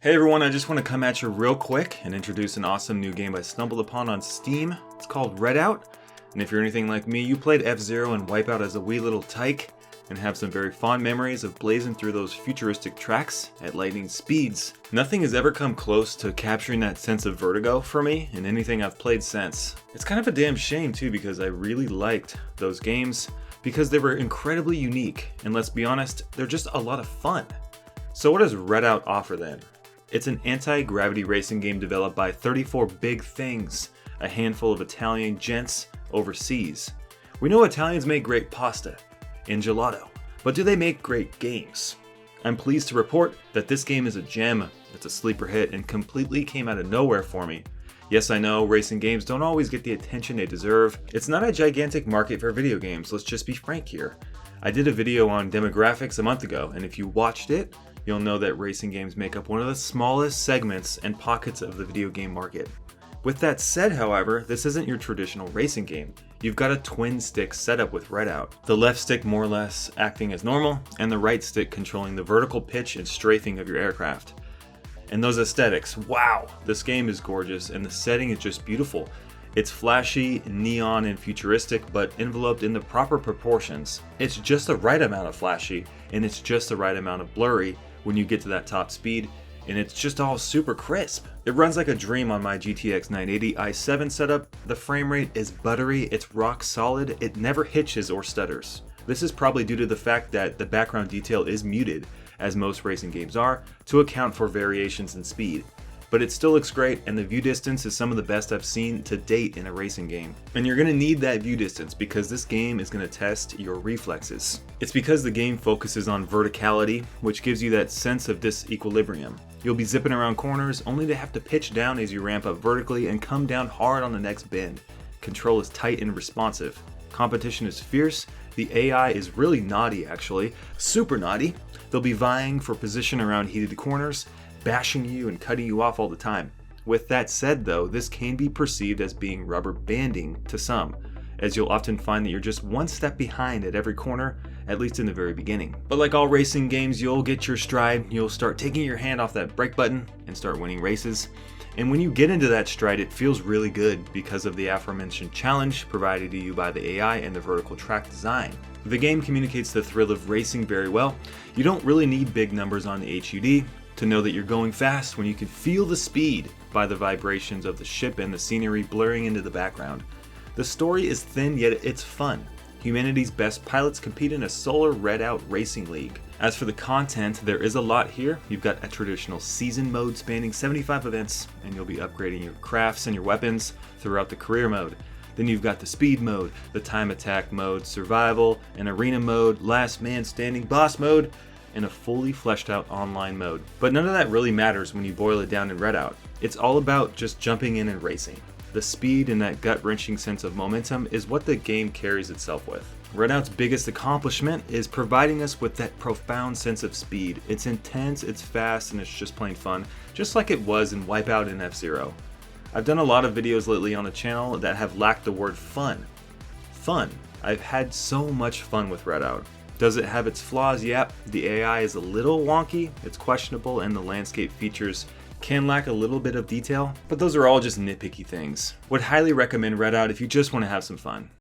Hey everyone, I just want to come at you real quick and introduce an awesome new game I stumbled upon on Steam. It's called Redout, and if you're anything like me, you played F-Zero and Wipeout as a wee little tyke and have some very fond memories of blazing through those futuristic tracks at lightning speeds. Nothing has ever come close to capturing that sense of vertigo for me in anything I've played since. It's kind of a damn shame too, because I really liked those games because they were incredibly unique, and let's be honest, they're just a lot of fun. So what does Redout offer then? It's an anti-gravity racing game developed by 34 Big Things, a handful of Italian gents overseas. We know Italians make great pasta and gelato, but do they make great games? I'm pleased to report that this game is a gem. It's a sleeper hit and completely came out of nowhere for me. Yes, I know racing games don't always get the attention they deserve. It's not a gigantic market for video games, let's just be frank here. I did a video on demographics a month ago, and if you watched it, you'll know that racing games make up one of the smallest segments and pockets of the video game market. With that said, however, this isn't your traditional racing game. You've got a twin stick setup with Redout. The left stick more or less acting as normal, and the right stick controlling the vertical pitch and strafing of your aircraft. And those aesthetics, wow! This game is gorgeous and the setting is just beautiful. It's flashy, neon, and futuristic, but enveloped in the proper proportions. It's just the right amount of flashy, and it's just the right amount of blurry when you get to that top speed, and it's just all super crisp. It runs like a dream on my GTX 980 i7 setup. The frame rate is buttery, it's rock solid, it never hitches or stutters. This is probably due to the fact that the background detail is muted, as most racing games are, to account for variations in speed. But it still looks great, and the view distance is some of the best I've seen to date in a racing game. And you're gonna need that view distance because this game is gonna test your reflexes. It's because the game focuses on verticality, which gives you that sense of disequilibrium. You'll be zipping around corners only to have to pitch down as you ramp up vertically and come down hard on the next bend. Control is tight and responsive. Competition is fierce. The AI is really naughty actually, super naughty. They'll be vying for position around heated corners, bashing you and cutting you off all the time. With that said though, this can be perceived as being rubber banding to some, as you'll often find that you're just one step behind at every corner, at least in the very beginning. But like all racing games, you'll get your stride, you'll start taking your hand off that brake button and start winning races. And when you get into that stride, it feels really good because of the aforementioned challenge provided to you by the AI and the vertical track design. The game communicates the thrill of racing very well. You don't really need big numbers on the HUD to know that you're going fast when you can feel the speed by the vibrations of the ship and the scenery blurring into the background. The story is thin, yet it's fun. Humanity's best pilots compete in a solar Redout racing league. As for the content, there is a lot here. You've got a traditional season mode spanning 75 events, and you'll be upgrading your crafts and your weapons throughout the career mode. Then you've got the speed mode, the time attack mode, survival, an arena mode, last man standing boss mode, and a fully fleshed out online mode. But none of that really matters when you boil it down in Redout. It's all about just jumping in and racing. The speed and that gut-wrenching sense of momentum is what the game carries itself with. Redout's biggest accomplishment is providing us with that profound sense of speed. It's intense, it's fast, and it's just plain fun, just like it was in Wipeout and F-Zero. I've done a lot of videos lately on the channel that have lacked the word fun. Fun. I've had so much fun with Redout. Does it have its flaws? Yep. The AI is a little wonky, it's questionable, and the landscape features can lack a little bit of detail, but those are all just nitpicky things. Would highly recommend Redout if you just want to have some fun.